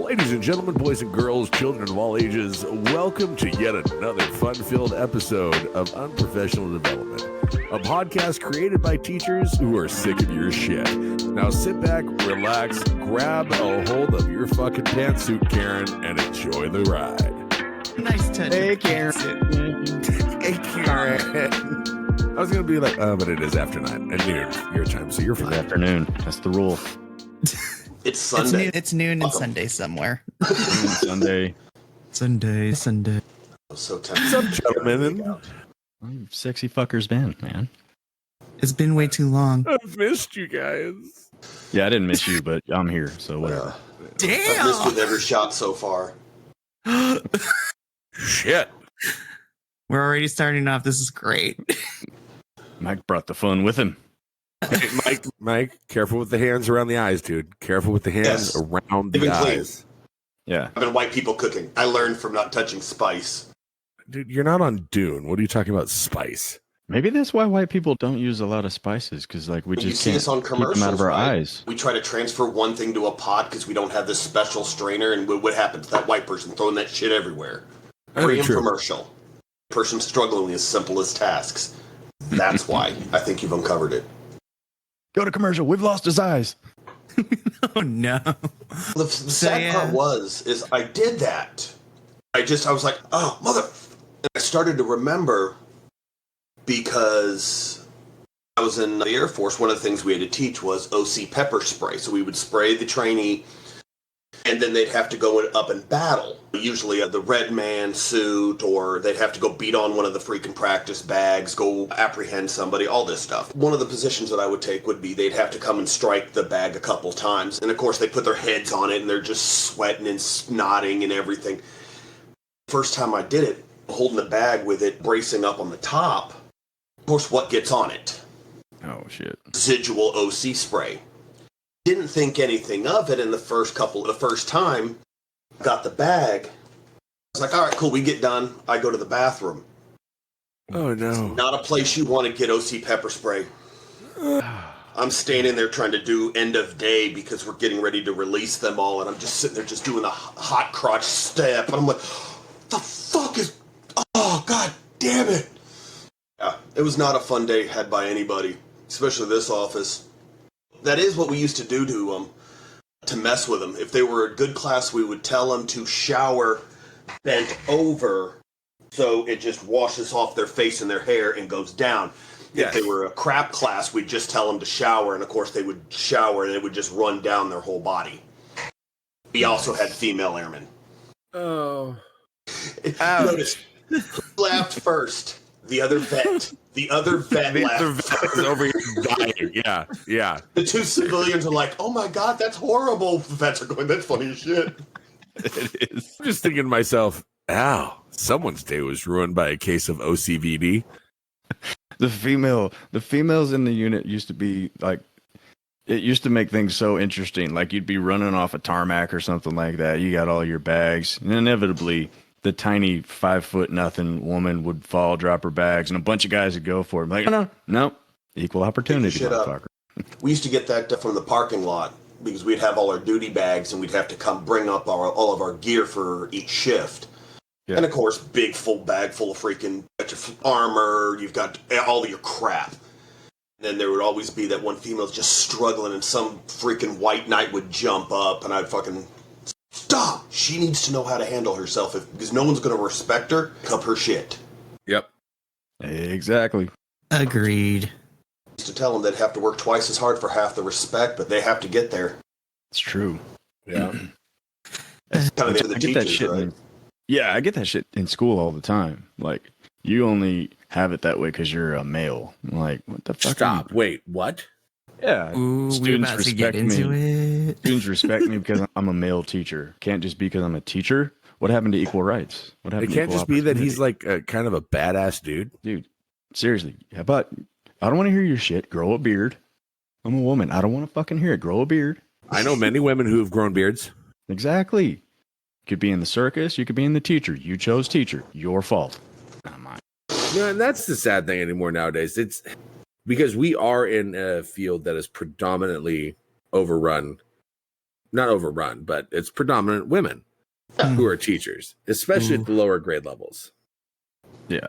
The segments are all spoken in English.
Ladies and gentlemen, boys and girls, children of all ages, welcome to yet another fun-filled episode of Unprofessional Development, a podcast created by teachers who are sick of your shit. Now sit back, relax, grab a hold of your fucking pantsuit, Karen, and enjoy the ride. Nice touch. Hey, Karen. Hey, Karen. I was going to be like, oh, but it is after 9 at noon your time, so you're fine. It's afternoon. That's the rule. It's Sunday. It's noon and Sunday somewhere. Sunday. Sunday. So tempted. What's up, gentlemen? Where you sexy fuckers been, man? It's been way too long. I've missed you guys. Yeah, I didn't miss you, but I'm here, so whatever. I've missed with every shot so far. Shit. We're already starting off. This is great. Mike brought the fun with him. Hey, Mike, careful with the hands around the eyes, dude. Careful with the hands around the Even clean. eyes. Yeah. I've been white people cooking. I learned from not touching spice. Dude, you're not on Dune. What are you talking about, spice? Maybe that's why white people don't use a lot of spices, because like we When you just see can't us on keep them out of commercials, our right? eyes. We try to transfer one thing to a pot because we don't have this special strainer, and what happens? That white person throwing that shit everywhere. Very true. Pre-infomercial. Person struggling with the simplest tasks. That's why I think you've uncovered it. Go to commercial. We've lost his eyes. Oh no. The sad part is I did that. I was like, oh, mother. And I started to remember because I was in the Air Force. One of the things we had to teach was OC pepper spray. So we would spray the trainee, and then they'd have to go up and battle. Usually the red man suit, or they'd have to go beat on one of the freaking practice bags, go apprehend somebody, all this stuff. One of the positions that I would take would be they'd have to come and strike the bag a couple times. And of course they put their heads on it and they're just sweating and snotting and everything. First time I did it, holding the bag with it bracing up on the top, of course what gets on it? Oh shit. Residual OC spray. Didn't think anything of it in the first time. Got the bag. I was like, all right, cool, we get done. I go to the bathroom. Oh, no. Not a place you want to get OC pepper spray. I'm standing there trying to do end of day because we're getting ready to release them all, and I'm just sitting there just doing the hot crotch step, and I'm like, the fuck is... Oh, god damn it. Yeah, it was not a fun day had by anybody, especially this office. That is what we used to do to them, to mess with them. If they were a good class, we would tell them to shower bent over so it just washes off their face and their hair and goes down. Yes. If they were a crap class, we'd just tell them to shower, and of course they would shower and it would just run down their whole body. We also had female airmen. Oh. Notice, who laughed first? The other vet. The other vet laughed. The vet is over here dying. Yeah. The two civilians are like, oh my god, that's horrible. The vets are going, that's funny as shit. It is. I'm just thinking to myself, ow, someone's day was ruined by a case of OCVD. The females in the unit used to be like, it used to make things so interesting. Like you'd be running off a tarmac or something like that. You got all your bags, and inevitably the tiny 5'0" woman would fall, drop her bags, and a bunch of guys would go for it. Like, no, equal opportunity, motherfucker. We used to get that from the parking lot because we'd have all our duty bags and we'd have to come bring up all of our gear for each shift. Yeah. And of course, big full bag full of freaking armor. You've got all of your crap. And then there would always be that one female just struggling, and some freaking white knight would jump up, and I'd fucking stop. She needs to know how to handle herself because no one's going to respect her. Cup her shit. Yep. Exactly. Agreed. Used to tell them they'd have to work twice as hard for half the respect, but they have to get there. It's true. Yeah. It's kind of the I get teachers, that shit. right? Yeah, I get that shit in school all the time. Like, you only have it that way because you're a male. I'm like, what the fuck? Stop. Wait, what? Yeah. Ooh, we're about to get into it. Students respect me because I'm a male teacher. Can't just be because I'm a teacher. What happened to equal rights? What happened? It can't just be that he's like a kind of a badass dude. Dude, seriously. How about, I don't want to hear your shit. Grow a beard. I'm a woman. I don't want to fucking hear it. Grow a beard. I know many women who have grown beards. Exactly. You could be in the circus. You could be in the teacher. You chose teacher. Your fault. Not mine. Yeah, and that's the sad thing anymore nowadays. It's because we are in a field that is predominantly overrun not overrun, but it's predominant women Yeah. who are teachers, especially at the lower grade levels. Yeah.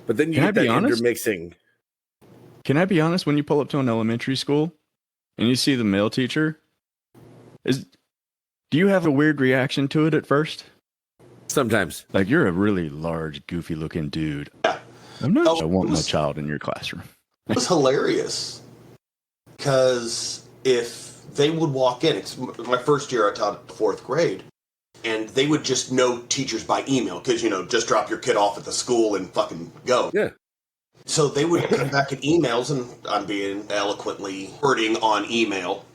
But then you Can I get that be honest? intermixing. Can I be honest? When you pull up to an elementary school and you see the male teacher, do you have a weird reaction to it at first? Sometimes. Like, you're a really large, goofy-looking dude. Yeah. I'm not Oh, I want it my was- child in your classroom. It was hilarious because if they would walk in, it's my first year I taught 4th grade, and they would just know teachers by email because, just drop your kid off at the school and fucking go. Yeah. So they would come back at emails, and I'm being eloquently wording on email.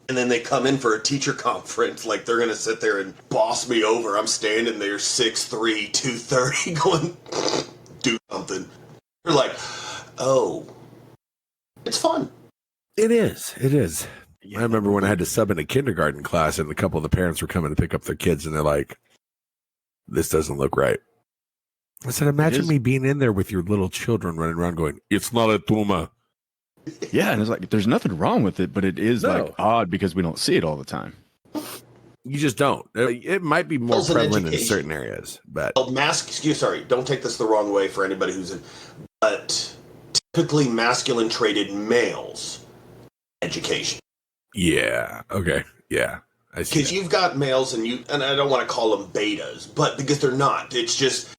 And then they come in for a teacher conference, like they're going to sit there and boss me over. I'm standing there 6'3", 230, going, do something. They're like, oh, it's fun. It is. It is. I remember when I had to sub in a kindergarten class and a couple of the parents were coming to pick up their kids and they're like, this doesn't look right. I said, imagine me being in there with your little children running around going, it's not a tumor. Yeah, and it's like, there's nothing wrong with it, but it is like odd because we don't see it all the time. You just don't. It might be more Also prevalent in education. certain areas, but Don't take this the wrong way for anybody who's in, but typically masculine traded males education. yeah. Okay. Yeah. I see. Because you've got males and I don't want to call them betas, but because they're not. It's just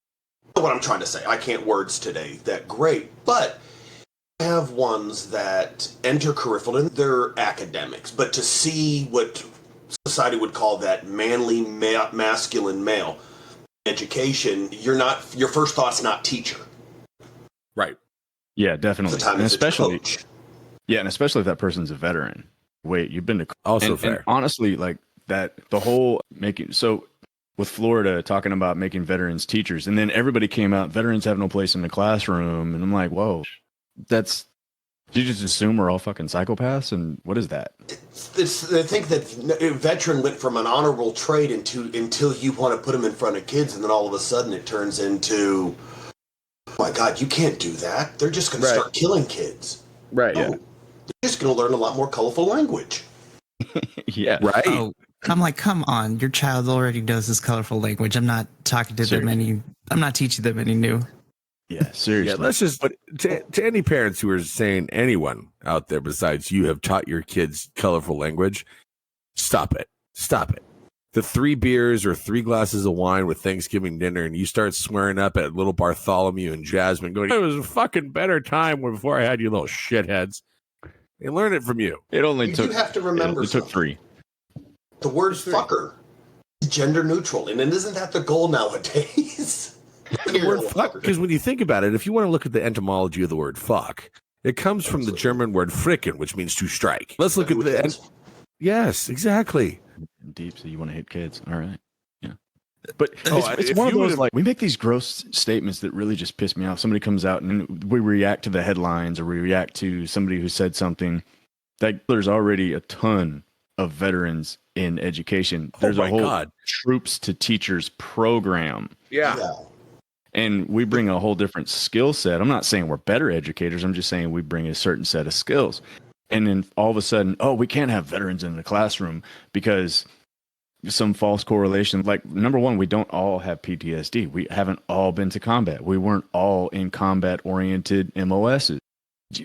what I'm trying to say. I can't words today that great, but I have ones that enter curriculum, they're academics, but to see what society would call that manly masculine male education, your first thought's not teacher. Right. Yeah, definitely. The time And is especially, coach. yeah, and especially if that person's a veteran. Wait, you've been to Also and fair. honestly, like that, the whole making with Florida talking about making veterans teachers, and then everybody came out, veterans have no place in the classroom, and I'm like, whoa, you just assume we're all fucking psychopaths, and what is that? I think that a veteran went from an honorable trade until you want to put them in front of kids, and then all of a sudden it turns into, oh my God, you can't do that. They're just going to start killing kids. Right. No, they're just going to learn a lot more colorful language. Yeah, Right. Oh, I'm like, come on, your child already knows this colorful language. I'm not talking to them I'm not teaching them any new. yeah, seriously. Yeah, let's just, but to any parents who are saying anyone out there besides you have taught your kids colorful language, stop it. Stop it. The 3 beers or 3 glasses of wine with Thanksgiving dinner and you start swearing up at little Bartholomew and Jasmine going, it was a fucking better time before I had you little shitheads. They learn it from you. It only You took. do have to remember It took something. 3. The word fucker is gender neutral, and isn't that the goal nowadays? The word fuck, because when you think about it, if you want to look at the etymology of the word fuck, it comes from the German word fricken, which means to strike. Let's look at the. Yes, exactly. Deep, so you want to hit kids. All right. Yeah. But Oh, it's if one of you those, would've- like, we make these gross statements that really just piss me off. Somebody comes out and we react to the headlines or we react to somebody who said something. Like, there's already a ton of veterans in education. There's my a whole God. troops to teachers program. Yeah. And we bring a whole different skill set. I'm not saying we're better educators. I'm just saying we bring a certain set of skills. And then all of a sudden, oh, we can't have veterans in the classroom because some false correlation. Like, number one, we don't all have PTSD. We haven't all been to combat. We weren't all in combat-oriented MOSs.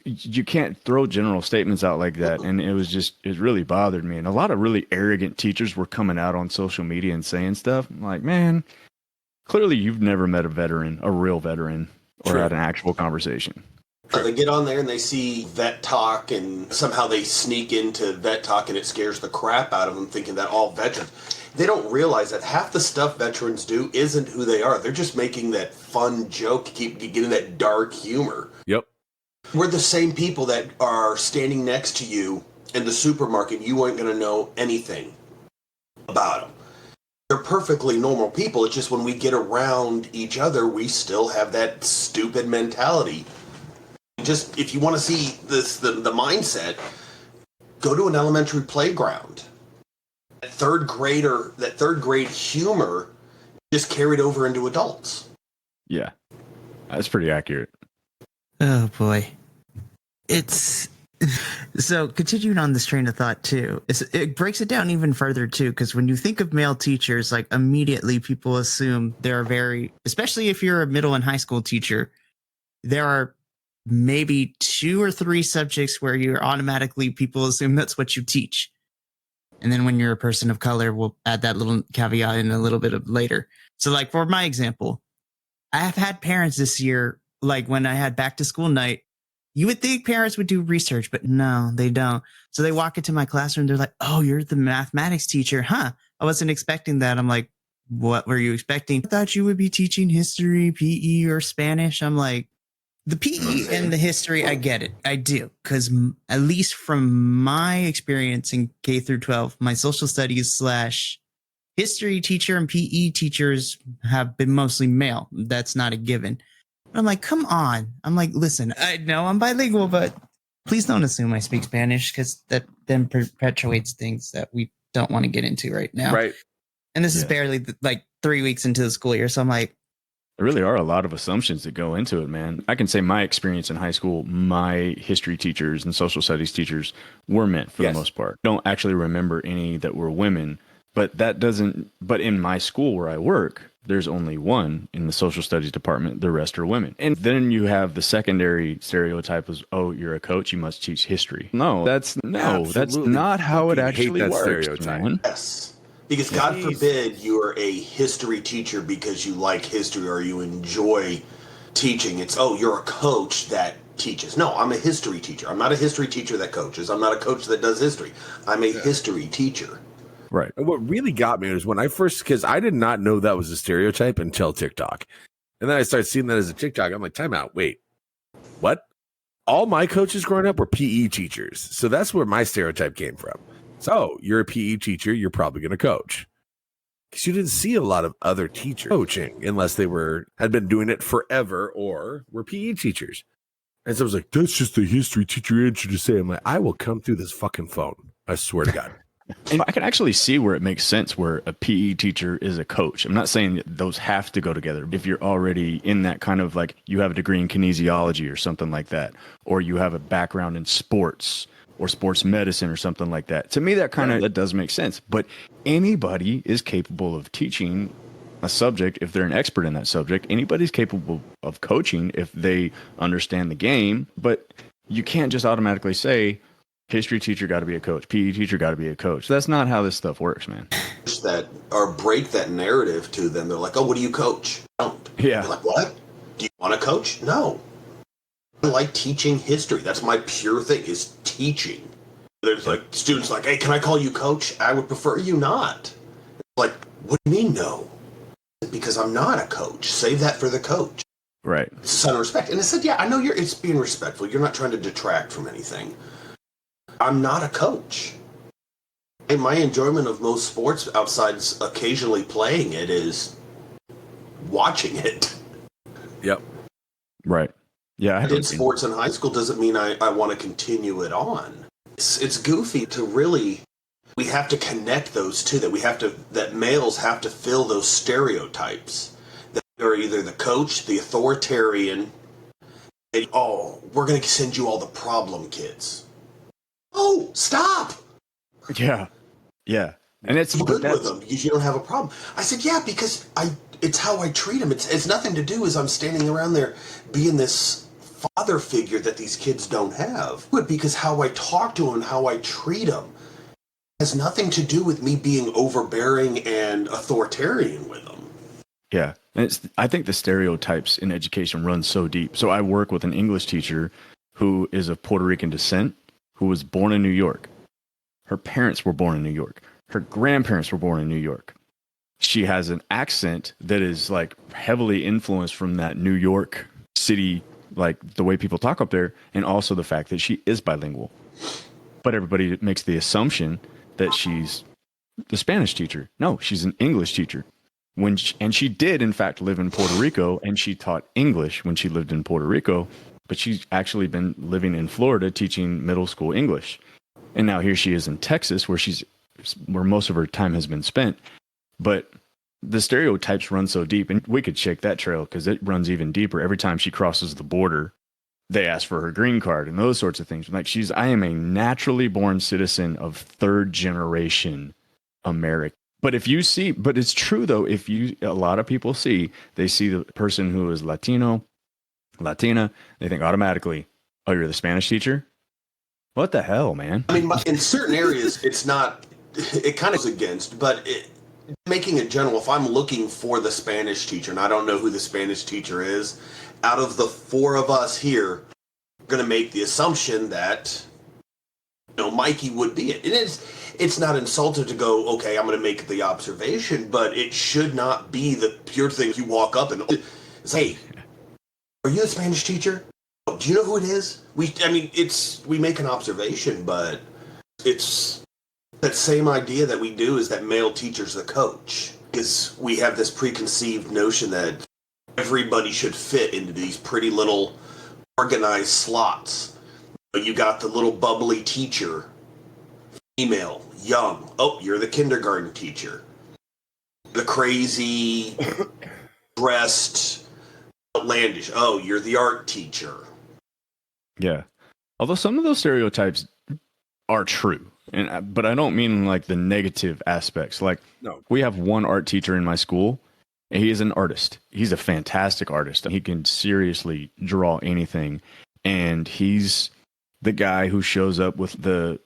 You can't throw general statements out like that. And it really bothered me. And a lot of really arrogant teachers were coming out on social media and saying stuff. I'm like, man, clearly you've never met a real veteran, or True. had an actual conversation. They get on there and they see vet talk, and somehow they sneak into vet talk, and it scares the crap out of them, thinking that all veterans. They don't realize that half the stuff veterans do isn't who they are. They're just making that fun joke, keep getting that dark humor. Yep. We're the same people that are standing next to you in the supermarket. You ain't going to know anything about them. They're perfectly normal people. It's just when we get around each other, we still have that stupid mentality. Just, if you want to see the mindset, go to an elementary playground. That third grade humor just carried over into adults. Yeah, that's pretty accurate. Oh boy. It's So continuing on this train of thought too, it breaks it down even further too, because when you think of male teachers, like immediately people assume they're very, especially if you're a middle and high school teacher, there are maybe 2 or 3 subjects where you're automatically, people assume that's what you teach. And then when you're a person of color, we'll add that little caveat in a little bit of later. So like for my example, I have had parents this year, like when I had back to school night, you would think parents would do research, but no, they don't. So they walk into my classroom. They're like, oh, you're the mathematics teacher. Huh? I wasn't expecting that. I'm like, what were you expecting? I thought you would be teaching history, PE, or Spanish. I'm like, the PE and the history, I get it. I do. Because at least from my experience in K through 12, my social studies / history teacher and PE teachers have been mostly male. That's not a given. I'm like, come on. I'm like, listen, I know I'm bilingual, but please don't assume I speak Spanish, because that then perpetuates things that we don't want to get into right now. Right. And this is barely like 3 weeks into the school year. So I'm like, there really are a lot of assumptions that go into it, man. I can say my experience in high school, my history teachers and social studies teachers were men for the most part. Don't actually remember any that were women, but in my school where I work, there's only one in the social studies department. The rest are women. And then you have the secondary stereotype is, oh, you're a coach, you must teach history. No, that's not how it actually works, stereotype. Man. Yes. Because God forbid you're a history teacher because you like history or you enjoy teaching. It's, oh, you're a coach that teaches. No, I'm a history teacher. I'm not a history teacher that coaches. I'm not a coach that does history. I'm a history teacher. Right. And what really got me was when I first, because I did not know that was a stereotype until TikTok. And then I started seeing that as a TikTok. I'm like, time out. Wait, what? All my coaches growing up were PE teachers. So that's where my stereotype came from. So you're a PE teacher, you're probably going to coach. Because you didn't see a lot of other teachers coaching unless they had been doing it forever or were PE teachers. And so I was like, that's just a history teacher answer to say. I'm like, I will come through this fucking phone. I swear to God. And I can actually see where it makes sense where a PE teacher is a coach. I'm not saying that those have to go together. If you're already in that kind of like you have a degree in kinesiology or something like that, or you have a background in sports or sports medicine or something like that. To me, that does make sense. But anybody is capable of teaching a subject if they're an expert in that subject. Anybody's capable of coaching if they understand the game. But you can't just automatically say, history teacher got to be a coach. PE teacher got to be a coach. That's not how this stuff works, man. That or break that narrative to them. They're like, oh, what do you coach? I don't. Yeah. They're like, what? Do you want to coach? No. I like teaching history. That's my pure thing, is teaching. There's like students like, hey, can I call you coach? I would prefer you not. Like, what do you mean no? Because I'm not a coach. Save that for the coach. Right. It's a sign of respect. And I said, yeah, I know it's being respectful. You're not trying to detract from anything. I'm not a coach. And my enjoyment of most sports outside occasionally playing it is watching it. Yep. Right. Yeah. I did sports in high school doesn't mean I want to continue it on. It's goofy to really, we have to connect those two, that males have to fill those stereotypes. That are either the coach, the authoritarian, and, oh, we're going to send you all the problem kids. Oh, stop! Yeah, yeah, and it's good with them because you don't have a problem. I said, yeah, because it's how I treat them. It's nothing to do as I'm standing around there being this father figure that these kids don't have. But because how I talk to them, how I treat them, has nothing to do with me being overbearing and authoritarian with them. Yeah, and I think the stereotypes in education run so deep. So I work with an English teacher who is of Puerto Rican descent, who was born in New York. Her parents were born in New York. Her grandparents were born in New York. She has an accent that is like heavily influenced from that New York city, like the way people talk up there, and also the fact that she is bilingual. But everybody makes the assumption that she's the Spanish teacher. No, she's an English teacher. And she did, in fact, live in Puerto Rico, and she taught English when she lived in Puerto Rico. But she's actually been living in Florida teaching middle school English. And now here she is in Texas where most of her time has been spent. But the stereotypes run so deep, and we could shake that trail because it runs even deeper. Every time she crosses the border, they ask for her green card and those sorts of things. Like I am a naturally born citizen of third generation American. But but it's true though, a lot of people they see the person who is Latino, Latina, they think automatically, oh, you're the Spanish teacher? What the hell, man? I mean, in certain areas, it kind of is against, but making it general, if I'm looking for the Spanish teacher and I don't know who the Spanish teacher is, out of the four of us here, I'm going to make the assumption that, Mikey would be it. It's not insulting to go, okay, I'm going to make the observation, but it should not be the pure thing you walk up and say, hey, are you the Spanish teacher? Do you know who it is? We make an observation, but it's that same idea that we do is that male teacher's the coach. Because we have this preconceived notion that everybody should fit into these pretty little organized slots. You got the little bubbly teacher, female, young. Oh, you're the kindergarten teacher. The crazy, dressed, outlandish. Oh, you're the art teacher. Yeah. Although some of those stereotypes are true. But I don't mean like the negative aspects. Like, no. We have one art teacher in my school, and he is an artist. He's a fantastic artist. He can seriously draw anything. And he's the guy who shows up with the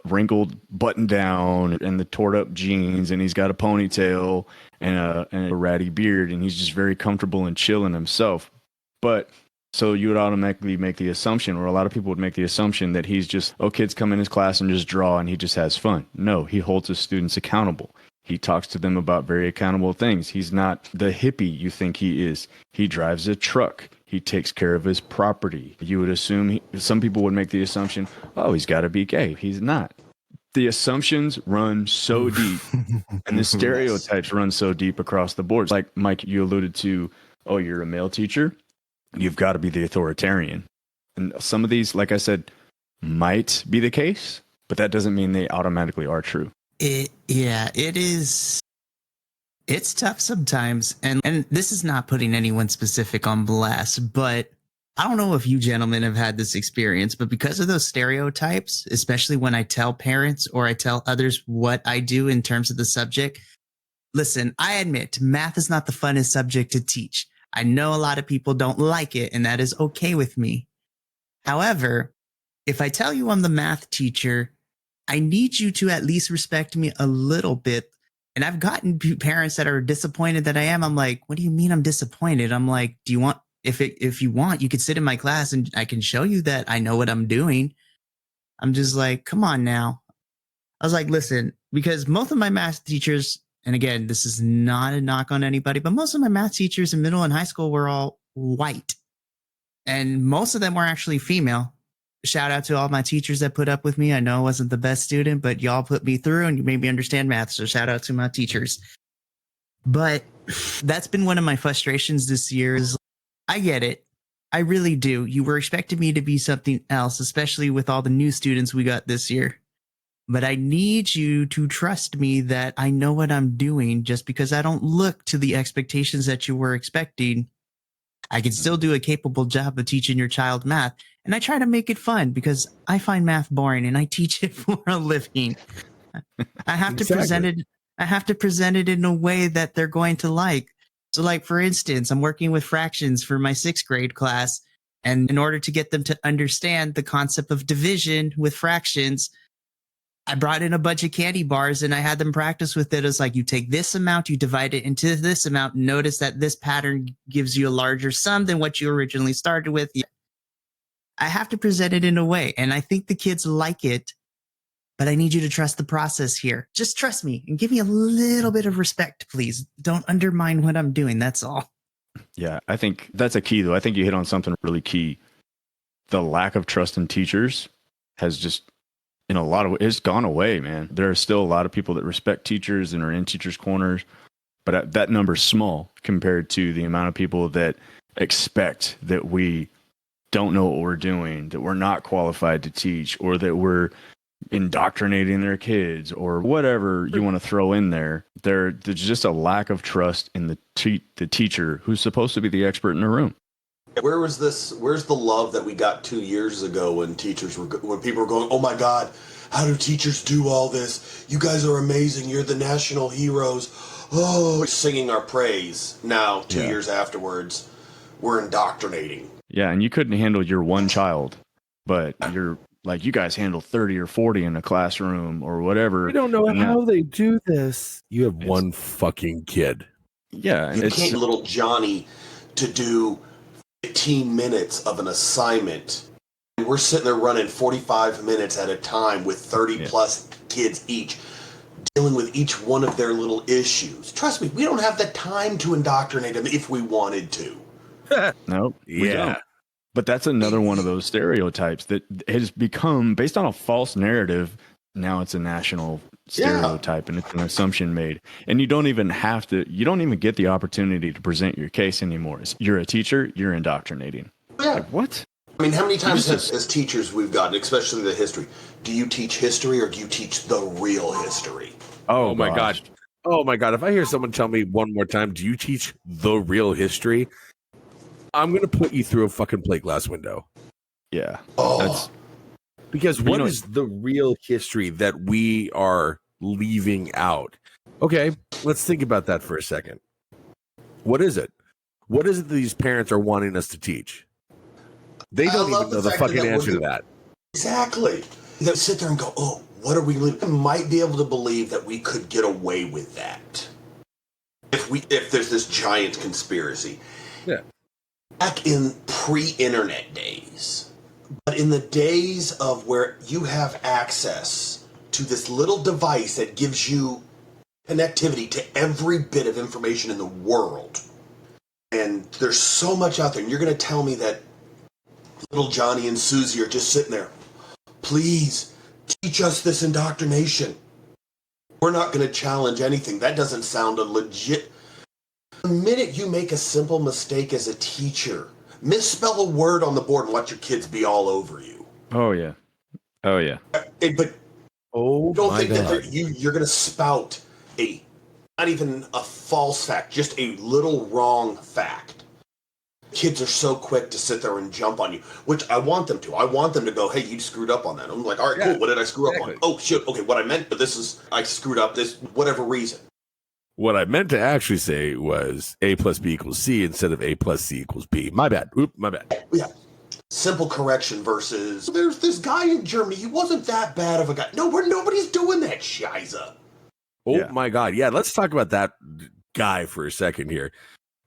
wrinkled button down and the torn up jeans, and he's got a ponytail and a ratty beard, and he's just very comfortable and chill in himself. But so you would automatically make the assumption, or a lot of people would make the assumption, that he's just, kids come in his class and just draw and he just has fun. No, he holds his students accountable. He talks to them about very accountable things. He's not the hippie you think he is. He drives a truck. He takes care of his property. You would assume, some people would make the assumption, oh, he's got to be gay. He's not. The assumptions run so deep and the stereotypes run so deep across the board. Like Mike, you alluded to, oh, you're a male teacher. You've got to be the authoritarian. And some of these, like I said, might be the case, but that doesn't mean they automatically are true. It is. It's tough sometimes. And this is not putting anyone specific on blast, but I don't know if you gentlemen have had this experience, but because of those stereotypes, especially when I tell parents or I tell others what I do in terms of the subject, listen, I admit math is not the funnest subject to teach. I know a lot of people don't like it, and that is okay with me. However, if I tell you I'm the math teacher, I need you to at least respect me a little bit. And I've gotten parents that are disappointed that I am. I'm like, what do you mean I'm disappointed? I'm like, do you want, if you want, you could sit in my class and I can show you that I know what I'm doing. I'm just like, come on now. I was like, listen, because most of my math teachers, and again, this is not a knock on anybody, but most of my math teachers in middle and high school were all white. And most of them were actually female. Shout out to all my teachers that put up with me. I know I wasn't the best student, but y'all put me through and you made me understand math. So shout out to my teachers. But that's been one of my frustrations this year is I get it. I really do. You were expecting me to be something else, especially with all the new students we got this year. But I need you to trust me that I know what I'm doing. Just because I don't look to the expectations that you were expecting, I can still do a capable job of teaching your child math. And I try to make it fun because I find math boring and I teach it for a living. I have to present it. I have to present it in a way that they're going to like. So like, for instance, I'm working with fractions for my 6th grade class. And in order to get them to understand the concept of division with fractions, I brought in a bunch of candy bars and I had them practice with it. It's like, you take this amount, you divide it into this amount. Notice that this pattern gives you a larger sum than what you originally started with. I have to present it in a way, and I think the kids like it, but I need you to trust the process here. Just trust me and give me a little bit of respect, please. Don't undermine what I'm doing. That's all. Yeah, I think that's a key, though. I think you hit on something really key. The lack of trust in teachers has just, in a lot of ways, it's gone away, man. There are still a lot of people that respect teachers and are in teachers' corners, but that number's small compared to the amount of people that expect that we don't know what we're doing, that we're not qualified to teach, or that we're indoctrinating their kids, or whatever you want to throw in there. There's just a lack of trust in the teacher who's supposed to be the expert in the room. Where was this? Where's the love that we got 2 years ago when when people were going, "Oh my God, how do teachers do all this? You guys are amazing. You're the national heroes." Oh, singing our praise. Now, 2 years afterwards, we're indoctrinating. Yeah, and you couldn't handle your one child, but you're like, you guys handle 30 or 40 in a classroom or whatever. We don't know and how they do this. You have one fucking kid. Yeah, and You it's can't little Johnny to do 15 minutes of an assignment. We're sitting there running 45 minutes at a time with 30 plus kids each, dealing with each one of their little issues. Trust me, we don't have the time to indoctrinate them if we wanted to. no, we Yeah. don't. But that's another one of those stereotypes that has become, based on a false narrative, now it's a national stereotype and it's an assumption made. And you don't even get the opportunity to present your case anymore. You're a teacher, you're indoctrinating. Yeah. Like, what? I mean, how many times as teachers we've gotten, especially the history, do you teach history or do you teach the real history? Oh my God. Oh my God. If I hear someone tell me one more time, do you teach the real history? I'm going to put you through a fucking plate glass window. Yeah. Oh. Because what is the real history that we are leaving out? Okay, let's think about that for a second. What is it? What is it that these parents are wanting us to teach? They don't even know the fucking answer to that. Exactly. They sit there and go, oh, what are we leaving? Might be able to believe that we could get away with that. If there's this giant conspiracy. Yeah. Back in pre-internet days, but in the days of where you have access to this little device that gives you connectivity to every bit of information in the world, and there's so much out there, and you're going to tell me that little Johnny and Susie are just sitting there, please teach us this indoctrination. We're not going to challenge anything. That doesn't sound legit. The minute you make a simple mistake as a teacher, misspell a word on the board and let your kids be all over you. Oh, yeah. Oh, yeah. But don't think that you're going to spout not even a false fact, just a little wrong fact. Kids are so quick to sit there and jump on you, which I want them to. I want them to go, hey, you screwed up on that. I'm like, all right, cool. What did I screw up on? Oh, shit. Okay, what I meant, but I screwed up this, whatever reason. What I meant to actually say was A plus B equals C instead of A plus C equals B. My bad. Oop, my bad. Yeah. Simple correction versus there's this guy in Germany. He wasn't that bad of a guy. No, nobody's doing that, Shiza. Oh my God. Yeah, let's talk about that guy for a second here.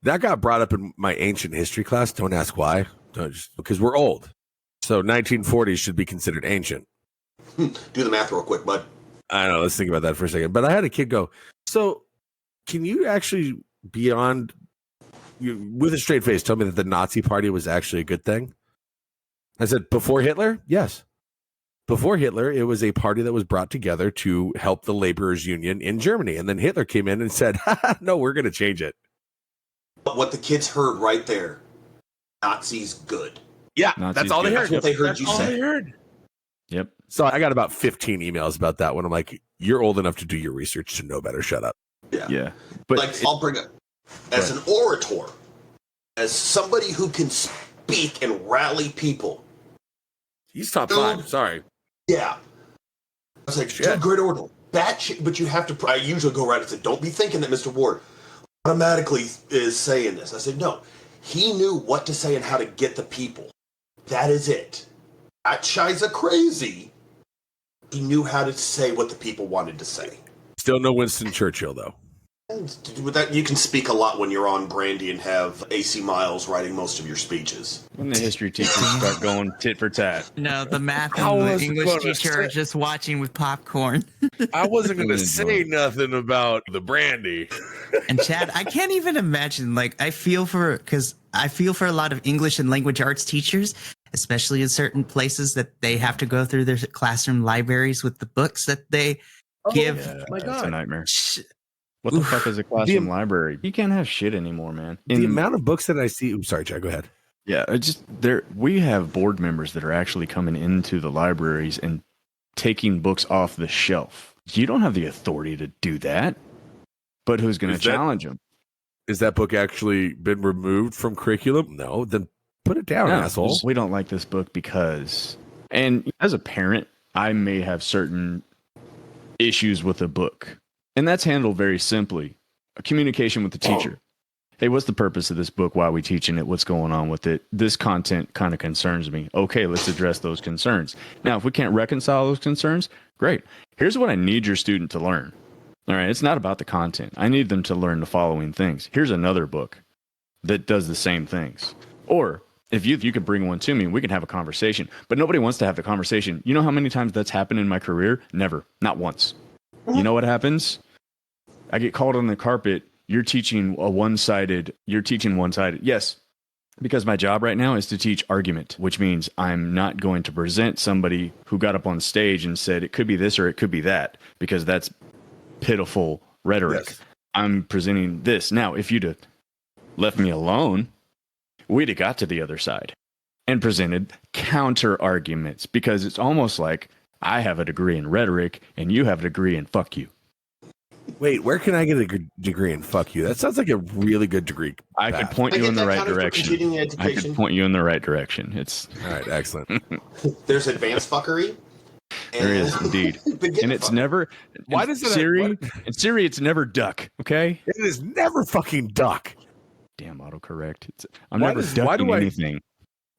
That got brought up in my ancient history class. Don't ask why. Because we're old. So 1940s should be considered ancient. Do the math real quick, bud. I don't know. Let's think about that for a second. But I had a kid go, so can you actually, with a straight face, tell me that the Nazi party was actually a good thing? I said, before Hitler? Yes. Before Hitler, it was a party that was brought together to help the laborers' union in Germany. And then Hitler came in and said, no, we're going to change it. But what the kids heard right there, Nazis good. Yeah, Nazis that's all they heard. That's what they heard That's you all say. they heard. Yep. So I got about 15 emails about that one. I'm like, you're old enough to do your research to know better. Shut up. Yeah. But I'll bring it as an orator, as somebody who can speak and rally people. He's top 5. Sorry. Yeah. I was like, dude, great order. But you have to, I usually go right and say, don't be thinking that Mr. Ward automatically is saying this. I said, no. He knew what to say and how to get the people. That is it. That Shiza crazy. He knew how to say what the people wanted to say. Still no Winston Churchill, though. With that, you can speak a lot when you're on Brandy and have AC Miles writing most of your speeches. when the history teachers start going tit for tat. No, the math and the English teacher are just watching with popcorn. I wasn't going to say nothing about the Brandy. And Chad, I can't even imagine. Like, I feel for a lot of English and language arts teachers, especially in certain places that they have to go through their classroom libraries with the books that they give. Yeah, my God. It's a nightmare. What the fuck is a classroom library? You can't have shit anymore, man. The amount of books that I see. I'm sorry, Chad, go ahead. Yeah, it's just there. We have board members that are actually coming into the libraries and taking books off the shelf. You don't have the authority to do that. But who's going to challenge them? Is that book actually been removed from curriculum? No. Then Put it down, No, asshole. we don't like this book because, and as a parent, I may have certain issues with a book, and that's handled very simply. A communication with the teacher. Hey, what's the purpose of this book? Why are we teaching it? What's going on with it? This content kind of concerns me. Okay, let's address those concerns. Now, if we can't reconcile those concerns, great. Here's what I need your student to learn. All right, it's not about the content. I need them to learn the following things. Here's another book that does the same things. Or if you could bring one to me, we can have a conversation. But nobody wants to have the conversation. You know how many times that's happened in my career? Never. Not once. You know what happens? I get called on the carpet. You're teaching one-sided. Yes, because my job right now is to teach argument, which means I'm not going to present somebody who got up on stage and said it could be this or it could be that, because that's pitiful rhetoric. Yes. I'm presenting this. Now, if you'd have left me alone, we'd have got to the other side and presented counter arguments, because it's almost like I have a degree in rhetoric and you have a degree in fuck you. Wait, where can I get a good degree in fuck you? That sounds like a really good degree. I could point you in the right direction. I could point you in the right direction. It's all right. Excellent. There's advanced fuckery. There is indeed, and it's never. Why does it Siri? In Siri, it's never duck. Okay, it is never fucking duck. Damn autocorrect. I'm never ducking why do anything.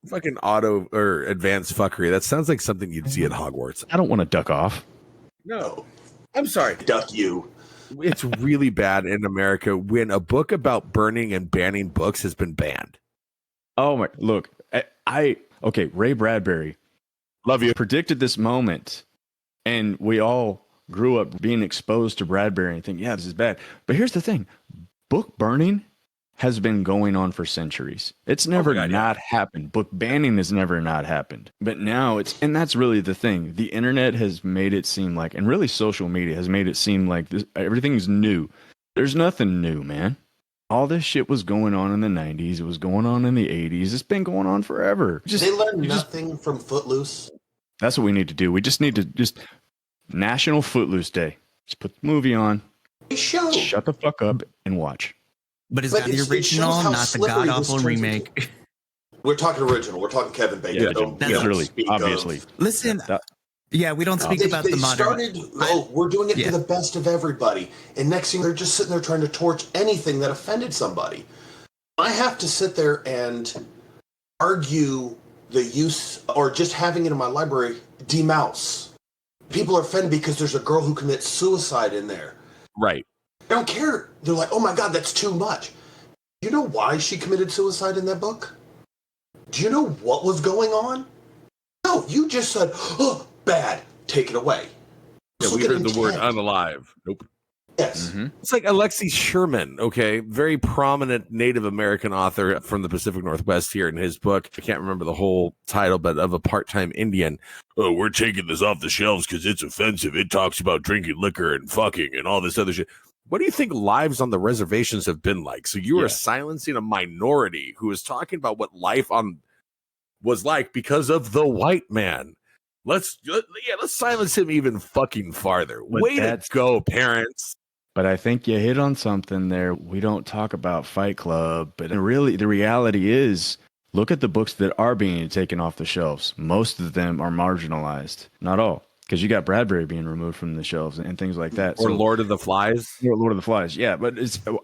Fucking auto or advanced fuckery. That sounds like something you'd see at Hogwarts. I don't want to duck off. No, I'm sorry. Duck you. It's really bad in America when a book about burning and banning books has been banned. Oh my! Look, okay. Ray Bradbury, Love you. predicted this moment, and we all grew up being exposed to Bradbury and think, yeah, this is bad. But here's the thing: book burning has been going on for centuries. It's never not happened. Book banning has never not happened. But now and that's really the thing. The internet has made it seem like, and really social media has made it seem like everything's new. There's nothing new, man. All this shit was going on in the 90s. It was going on in the 80s. It's been going on forever. They learned nothing from Footloose. That's what we need to do. We just need to National Footloose Day. Just put the movie on. Shut the fuck up and watch. But is that the original, not the god-awful remake? We're talking original. We're talking Kevin Bacon. Yeah, literally, obviously. Listen, yeah, we don't speak about the modern. We're doing it for the best of everybody. And next thing, they're just sitting there trying to torch anything that offended somebody. I have to sit there and argue the use, or just having it in my library, demouse. People are offended because there's a girl who commits suicide in there. Right. They don't care. They're like, oh my God, that's too much. Do you know why she committed suicide in that book? Do you know what was going on? No, you just said, oh, bad. Take it away. Yeah, we heard the word unalive. Nope. Yes. Mm-hmm. It's like Alexi Sherman, okay? Very prominent Native American author from the Pacific Northwest here in his book. I can't remember the whole title, but of a part-time Indian. Oh, we're taking this off the shelves because it's offensive. It talks about drinking liquor and fucking and all this other shit. What do you think lives on the reservations have been like? So you are silencing a minority who is talking about what life was like because of the white man. Let's silence him even fucking farther. Way to go, parents. But I think you hit on something there. We don't talk about Fight Club, but really the reality is, look at the books that are being taken off the shelves. Most of them are marginalized. Not all. Because you got Bradbury being removed from the shelves and things like that. Or Lord of the Flies. Or Lord of the Flies, yeah. But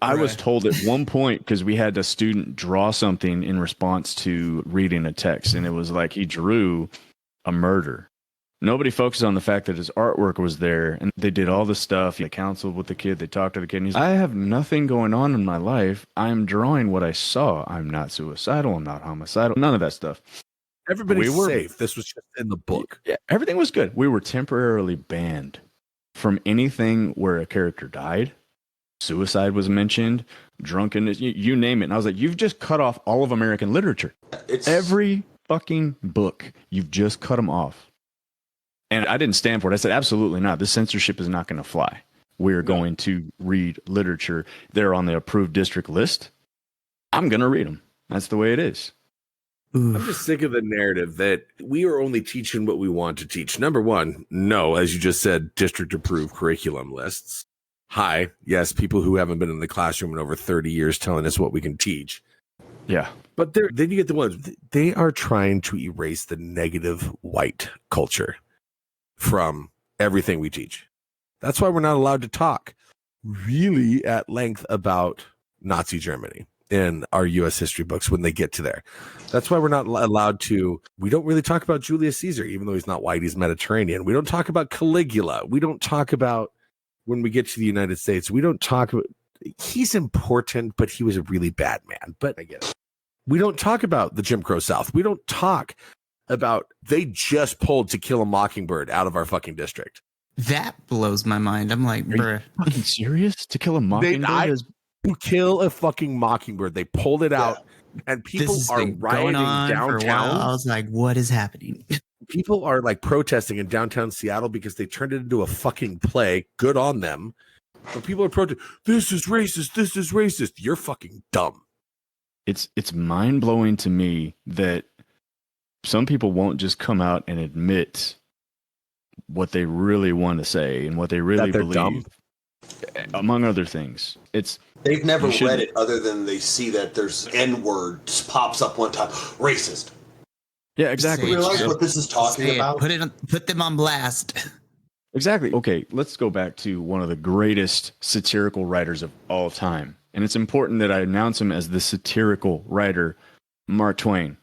I was told at one point, because we had a student draw something in response to reading a text, and it was like he drew a murder. Nobody focused on the fact that his artwork was there, and they did all the stuff. They counseled with the kid. They talked to the kid. And he's like, I have nothing going on in my life. I'm drawing what I saw. I'm not suicidal. I'm not homicidal. None of that stuff. Everybody's safe. This was just in the book. Yeah, everything was good. We were temporarily banned from anything where a character died. Suicide was mentioned, drunkenness, you name it. And I was like, you've just cut off all of American literature. Every fucking book, you've just cut them off. And I didn't stand for it. I said, absolutely not. This censorship is not going to fly. We're going to read literature. They're on the approved district list. I'm going to read them. That's the way it is. I'm just sick of the narrative that we are only teaching what we want to teach. Number one, no, as you just said, district approved curriculum lists. Hi, yes, people who haven't been in the classroom in over 30 years telling us what we can teach. Yeah. But then you get the ones, they are trying to erase the negative white culture from everything we teach. That's why we're not allowed to talk really at length about Nazi Germany in our U.S. history books when they get to there. That's why we're not allowed to. We don't really talk about Julius Caesar, even though he's not white, he's Mediterranean. We don't talk about Caligula. We don't talk about, when we get to the United States, we don't talk about, he's important, but he was a really bad man. But I get it. We don't talk about the Jim Crow South. We don't talk about, they just pulled To Kill a Mockingbird out of our fucking district. That blows my mind. I'm like, bruh. Fucking serious? To Kill a Mockingbird? To Kill a fucking Mockingbird. They pulled it out, and people are rioting downtown. I was like, what is happening? People are like protesting in downtown Seattle because they turned it into a fucking play. Good on them. But people are protesting. This is racist. This is racist. You're fucking dumb. It's mind-blowing to me that some people won't just come out and admit what they really want to say and what they really believe, dumb. Among other things. They've never read it other than they see that there's N-word pops up one time. Racist. Yeah, exactly. You realize what this is talking about? Put them on blast. Exactly. Okay, let's go back to one of the greatest satirical writers of all time. And it's important that I announce him as the satirical writer, Mark Twain.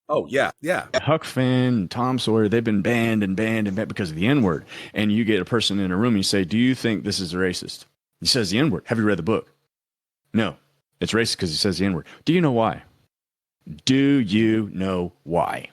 Oh, yeah, yeah. Huck Finn, Tom Sawyer, they've been banned because of the N-word. And you get a person in a room and you say, do you think this is racist? He says the N-word. Have you read the book? No. It's racist because he says the N-word. Do you know why? Do you know why?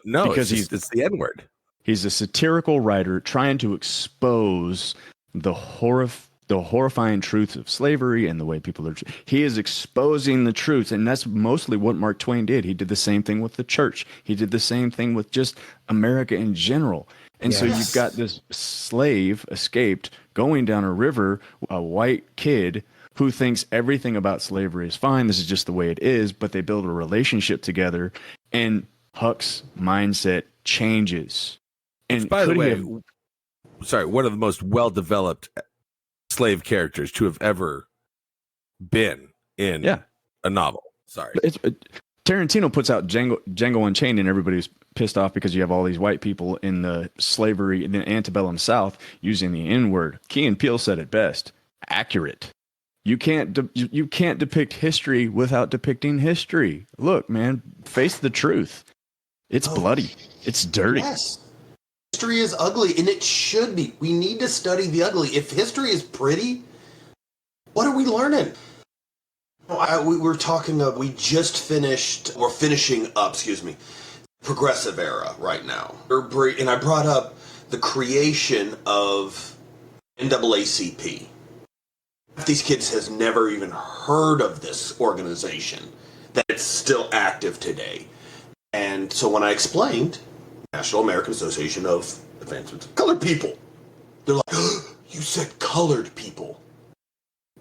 No, because it's the N-word. He's a satirical writer trying to expose the horrifying truth of slavery and the way people are. He is exposing the truth, and that's mostly what Mark Twain did. He did the same thing with the church. He did the same thing with just America in general. And so you've got this slave escaped going down a river, a white kid who thinks everything about slavery is fine. This is just the way it is. But they build a relationship together, and Huck's mindset changes. And by the way, one of the most well-developed slave characters to have ever been in a novel. Sorry. Tarantino puts out Django Unchained, and everybody's pissed off because you have all these white people in the slavery in the antebellum South using the N-word. Key and Peele said it best. Accurate. You can't depict history without depicting history. Look, man, face the truth. It's bloody. It's dirty. Yes. History is ugly, and it should be. We need to study the ugly. If history is pretty, what are we learning? We're talking we just finished, or finishing up, progressive era right now. And I brought up the creation of NAACP. These kids has never even heard of this organization, that it's still active today. And so when I explained National American Association of Advancement of Colored People, they're like, oh, you said colored people.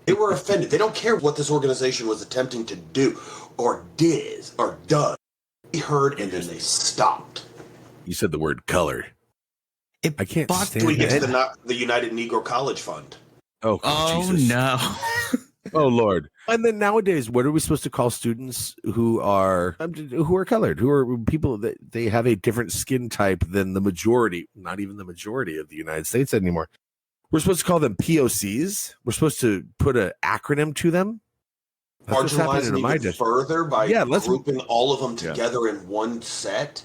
They were offended. They don't care what this organization was attempting to do or does. They heard and then they stopped. You said the word color. I can't stand we get to the United Negro College Fund. Oh Jesus. No. Oh Lord. And then nowadays, what are we supposed to call students who are colored, who are people that they have a different skin type than the majority, not even the majority of the United States anymore? We're supposed to call them POCs. We're supposed to put an acronym to them. Marginalizing even further by grouping all of them together in one set.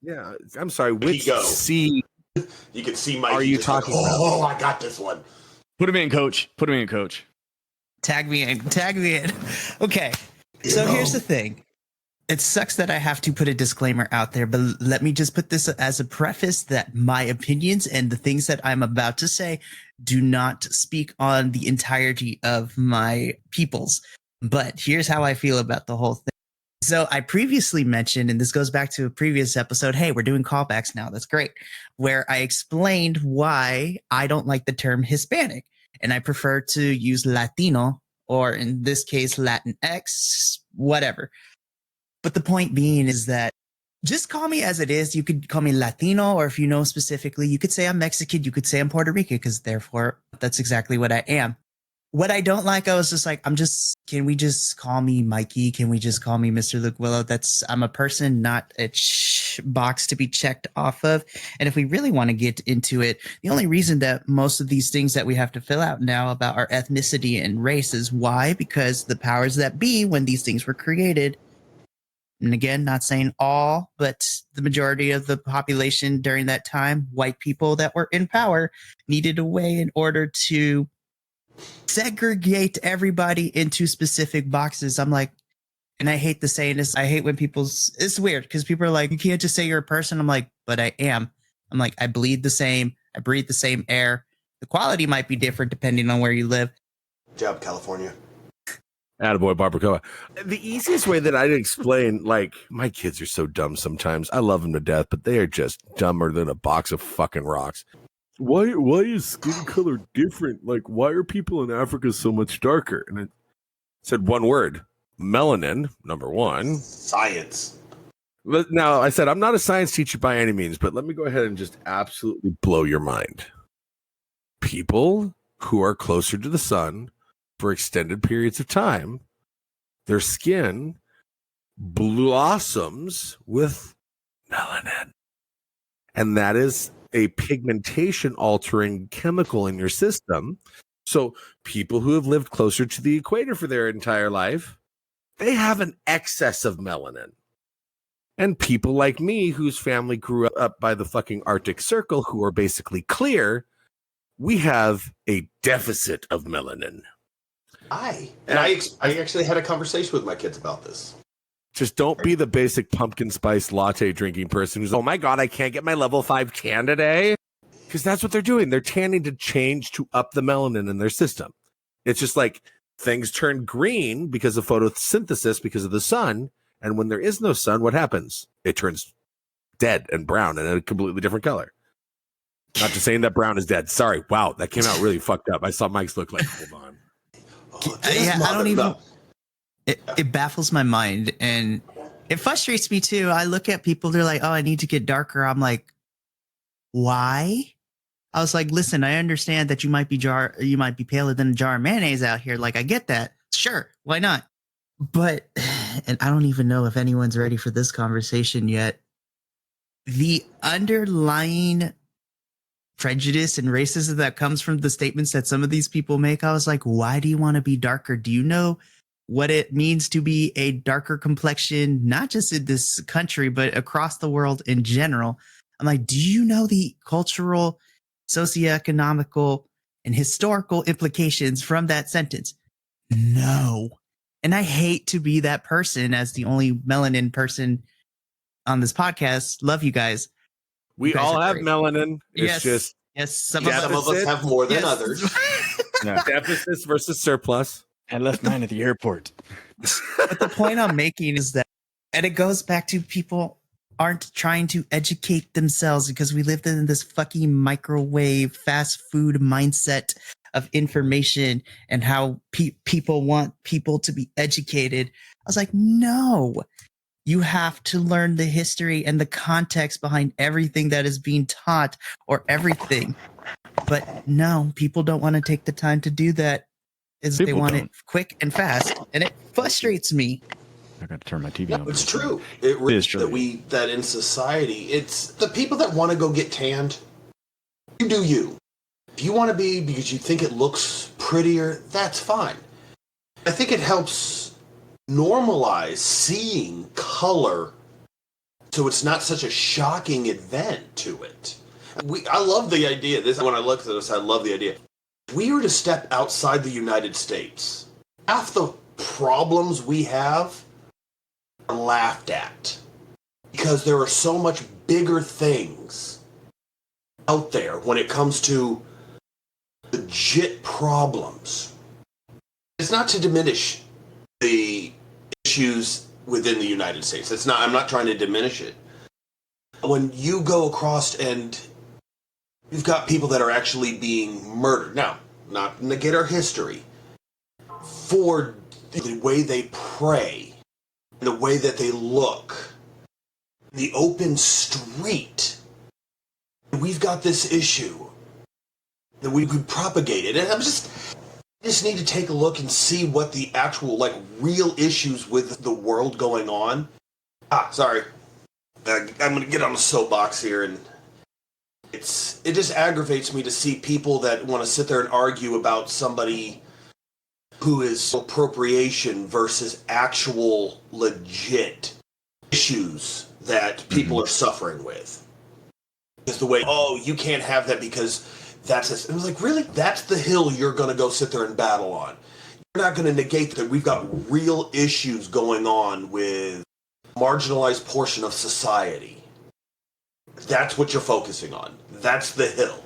Yeah, I'm sorry. Which C? You can see Mike. Are you talking about? Oh, I got this one. Put him in, coach. Tag me in. Okay. So here's the thing. It sucks that I have to put a disclaimer out there, but let me just put this as a preface that my opinions and the things that I'm about to say do not speak on the entirety of my peoples. But here's how I feel about the whole thing. So I previously mentioned, and this goes back to a previous episode, hey, we're doing callbacks now. That's great. Where I explained why I don't like the term Hispanic. And I prefer to use Latino, or in this case, Latinx, whatever. But the point being is that just call me as it is. You could call me Latino, or if you know specifically, you could say I'm Mexican. You could say I'm Puerto Rican, because therefore that's exactly what I am. what I don't like, I was just like, can we just call me Mikey? Can we just call me Mr. Luke Willow? I'm a person, not a box to be checked off of. And if we really want to get into it, the only reason that most of these things that we have to fill out now about our ethnicity and race is why? Because the powers that be, when these things were created, and again, not saying all, but the majority of the population during that time, white people that were in power, needed a way in order to segregate everybody into specific boxes. I'm like, and I hate the saying this. I hate when it's weird because people are like, you can't just say you're a person. I'm like, but I am. I'm like, I bleed the same. I breathe the same air. The quality might be different depending on where you live. Good job, California. Attaboy, Barbacoa. The easiest way that I'd explain, like, my kids are so dumb sometimes. I love them to death, but they are just dumber than a box of fucking rocks. Why is skin color different? Like, why are people in Africa so much darker? And it said one word, melanin, number one. Science. Now, I said, I'm not a science teacher by any means, but let me go ahead and just absolutely blow your mind. People who are closer to the sun for extended periods of time, their skin blossoms with melanin. And that is a pigmentation altering chemical in your system. So people who have lived closer to the equator for their entire life, they have an excess of melanin. And people like me, whose family grew up by the fucking Arctic Circle, who are basically clear, we have a deficit of melanin. I actually had a conversation with my kids about this. Just don't be the basic pumpkin spice latte drinking person who's, oh my God, I can't get my level 5 tan today. Because that's what they're doing. They're tanning to change to up the melanin in their system. It's just like things turn green because of photosynthesis, because of the sun. And when there is no sun, what happens? It turns dead and brown and a completely different color. Not just saying that brown is dead. Sorry. Wow, that came out really fucked up. I saw Mike's look like, hold on. Yeah, I don't even... It baffles my mind, and it frustrates me too. I look at people, they're like, oh, I need to get darker. I'm like, why? I was like, listen, I understand that you might be paler than a jar of mayonnaise out here. Like, I get that. Sure, why not? But, and I don't even know if anyone's ready for this conversation yet. The underlying prejudice and racism that comes from the statements that some of these people make, I was like, why do you want to be darker? Do you know what it means to be a darker complexion, not just in this country, but across the world in general? I'm like, do you know the cultural, socioeconomical, and historical implications from that sentence? No. And I hate to be that person as the only melanin person on this podcast. Love you guys. We all have melanin. It's just some of us have more than others. Yeah. Deficits versus surplus. I left mine at the airport. But the point I'm making is that, and it goes back to people aren't trying to educate themselves because we lived in this fucking microwave fast food mindset of information and how people want people to be educated. I was like, no, you have to learn the history and the context behind everything that is being taught or everything. But no, people don't want to take the time to do that. They want it quick and fast, and it frustrates me. I got to turn my TV on. It's true. It really is true. That in society, it's the people that want to go get tanned. You do you. If you want to be because you think it looks prettier, that's fine. I think it helps normalize seeing color so it's not such a shocking event to it. I love the idea. When I look at this, I love the idea. If we were to step outside the United States, half the problems we have are laughed at because there are so much bigger things out there when it comes to legit problems. It's not to diminish the issues within the United States. I'm not trying to diminish it. When you go across and you've got people that are actually being murdered. Now, not to negate our history. For the way they pray, the way that they look, the open street. We've got this issue that we could propagate it. And just need to take a look and see what the actual, like, real issues with the world going on. Sorry. I'm going to get on a soapbox here, and it just aggravates me to see people that want to sit there and argue about somebody who is appropriation versus actual legit issues that people are suffering with. Is the way, you can't have that because that's it. It was like, really? That's the hill you're going to go sit there and battle on. You're not going to negate that we've got real issues going on with a marginalized portion of society. That's what you're focusing on. That's the hill.